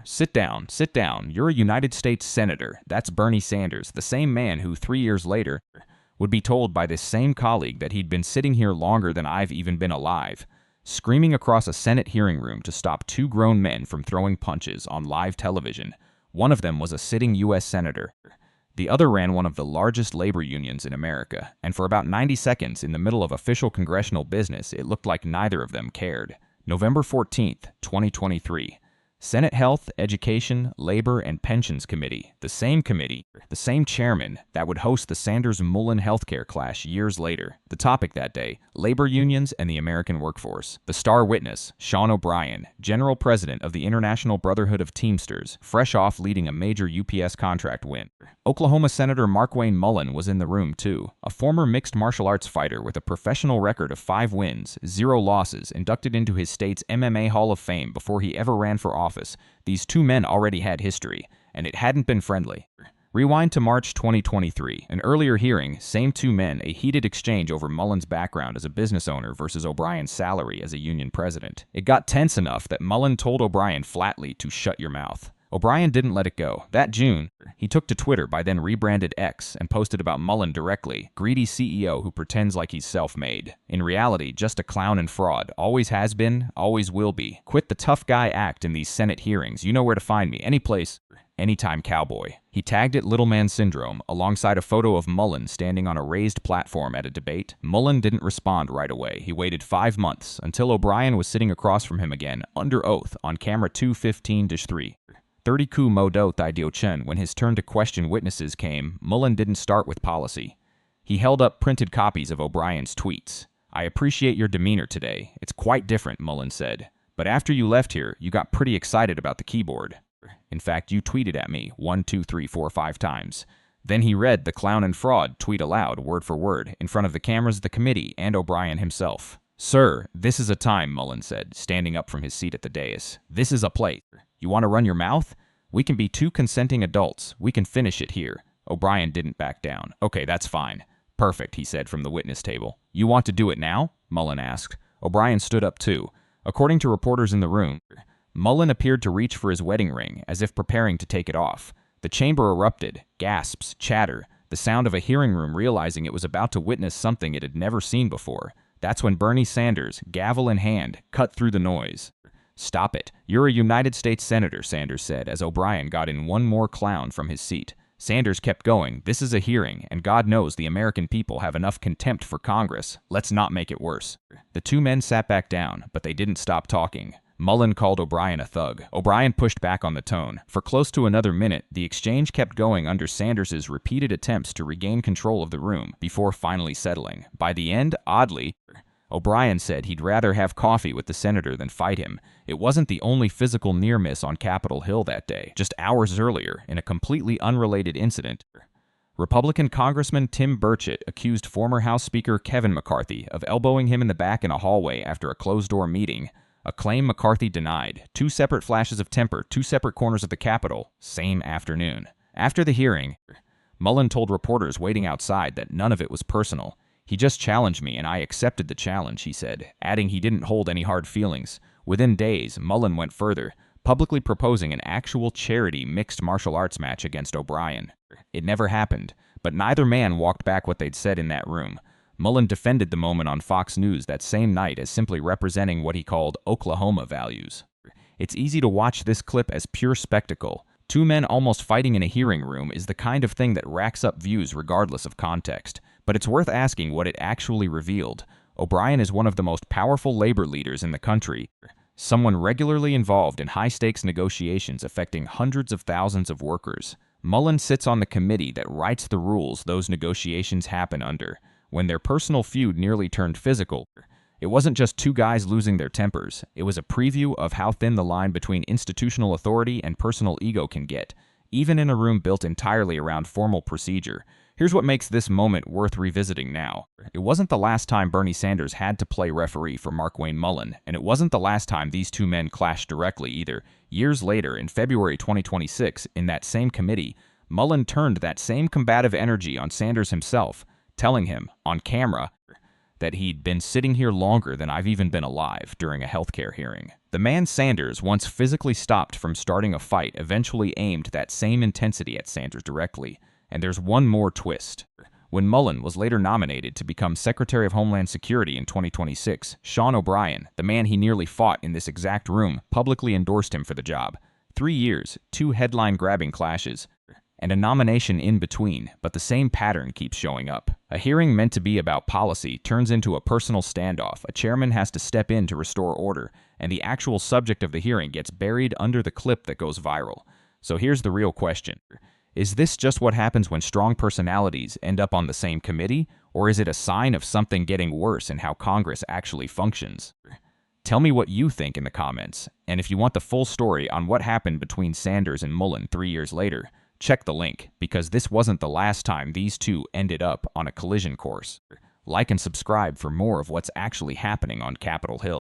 Sit down, sit down. You're a United States Senator. That's Bernie Sanders, the same man who 3 years later would be told by this same colleague that he'd been sitting here longer than I've even been alive, screaming across a Senate hearing room to stop two grown men from throwing punches on live television. One of them was a sitting U.S. Senator. The other ran one of the largest labor unions in America, and for about 90 seconds in the middle of official congressional business, it looked like neither of them cared. November 14th, 2023. Senate Health, Education, Labor, and Pensions Committee, the same chairman that would host the Sanders-Mullin healthcare clash years later. The topic that day, labor unions and the American workforce. The star witness, Sean O'Brien, general president of the International Brotherhood of Teamsters, fresh off leading a major UPS contract win. Oklahoma Senator Markwayne Mullin was in the room too, a former mixed martial arts fighter with a professional record of 5 wins, 0 losses, inducted into his state's MMA Hall of Fame before he ever ran for office. These two men already had history, and it hadn't been friendly. Rewind to March 2023. An earlier hearing, same two men, a heated exchange over Mullin's background as a business owner versus O'Brien's salary as a union president. It got tense enough that Mullin told O'Brien flatly to shut your mouth. O'Brien didn't let it go. That June, he took to Twitter, by then rebranded X, and posted about Mullin directly, greedy CEO who pretends like he's self-made. In reality, just a clown and fraud. Always has been, always will be. Quit the tough guy act in these Senate hearings. You know where to find me. Anyplace, anytime, cowboy. He tagged it Little Man Syndrome, alongside a photo of Mullin standing on a raised platform at a debate. Mullin didn't respond right away. He waited 5 months, until O'Brien was sitting across from him again, under oath, on camera 215-3. 30 ku mo do thai dio chen. When his turn to question witnesses came, Mullin didn't start with policy. He held up printed copies of O'Brien's tweets. I appreciate your demeanor today. It's quite different, Mullin said. But after you left here, you got pretty excited about the keyboard. In fact, you tweeted at me 1, 2, 3, 4, 5 times. Then he read the clown and fraud tweet aloud, word for word, in front of the cameras of the committee and O'Brien himself. Sir, this is a time, Mullin said, standing up from his seat at the dais. This is a place. You want to run your mouth? We can be 2 consenting adults. We can finish it here. O'Brien didn't back down. Okay, that's fine. Perfect, he said from the witness table. You want to do it now? Mullin asked. O'Brien stood up too. According to reporters in the room, Mullin appeared to reach for his wedding ring, as if preparing to take it off. The chamber erupted. Gasps, chatter, the sound of a hearing room realizing it was about to witness something it had never seen before. That's when Bernie Sanders, gavel in hand, cut through the noise. Stop it. You're a United States Senator, Sanders said, as O'Brien got in one more clown from his seat. Sanders kept going. This is a hearing, and God knows the American people have enough contempt for Congress. Let's not make it worse. The two men sat back down, but they didn't stop talking. Mullin called O'Brien a thug. O'Brien pushed back on the tone. For close to another minute, the exchange kept going under Sanders's repeated attempts to regain control of the room, before finally settling. By the end, oddly, O'Brien said he'd rather have coffee with the senator than fight him. It wasn't the only physical near-miss on Capitol Hill that day. Just hours earlier, in a completely unrelated incident, Republican Congressman Tim Burchett accused former House Speaker Kevin McCarthy of elbowing him in the back in a hallway after a closed-door meeting, a claim McCarthy denied. 2 separate flashes of temper, 2 separate corners of the Capitol, same afternoon. After the hearing, Mullin told reporters waiting outside that none of it was personal. He just challenged me, and I accepted the challenge, he said, adding he didn't hold any hard feelings. Within days, Mullin went further, publicly proposing an actual charity mixed martial arts match against O'Brien. It never happened, but neither man walked back what they'd said in that room. Mullin defended the moment on Fox News that same night as simply representing what he called Oklahoma values. It's easy to watch this clip as pure spectacle. 2 men almost fighting in a hearing room is the kind of thing that racks up views regardless of context. But it's worth asking what it actually revealed. O'Brien is one of the most powerful labor leaders in the country, someone regularly involved in high-stakes negotiations affecting hundreds of thousands of workers. Mullin sits on the committee that writes the rules those negotiations happen under. When their personal feud nearly turned physical, it wasn't just 2 guys losing their tempers. It was a preview of how thin the line between institutional authority and personal ego can get, even in a room built entirely around formal procedure. Here's what makes this moment worth revisiting now. It wasn't the last time Bernie Sanders had to play referee for Markwayne Mullin, and it wasn't the last time these 2 men clashed directly either. Years later, in February 2026, in that same committee, Mullin turned that same combative energy on Sanders himself, telling him, on camera, that he'd been sitting here longer than I've even been alive during a healthcare hearing. The man Sanders once physically stopped from starting a fight eventually aimed that same intensity at Sanders directly. And there's one more twist. When Mullin was later nominated to become Secretary of Homeland Security in 2026, Sean O'Brien, the man he nearly fought in this exact room, publicly endorsed him for the job. 3 years, 2 headline-grabbing clashes, and a nomination in between, but the same pattern keeps showing up. A hearing meant to be about policy turns into a personal standoff, a chairman has to step in to restore order, and the actual subject of the hearing gets buried under the clip that goes viral. So here's the real question. Is this just what happens when strong personalities end up on the same committee, or is it a sign of something getting worse in how Congress actually functions? Tell me what you think in the comments, and if you want the full story on what happened between Sanders and Mullin 3 years later, check the link, because this wasn't the last time these two ended up on a collision course. Like and subscribe for more of what's actually happening on Capitol Hill.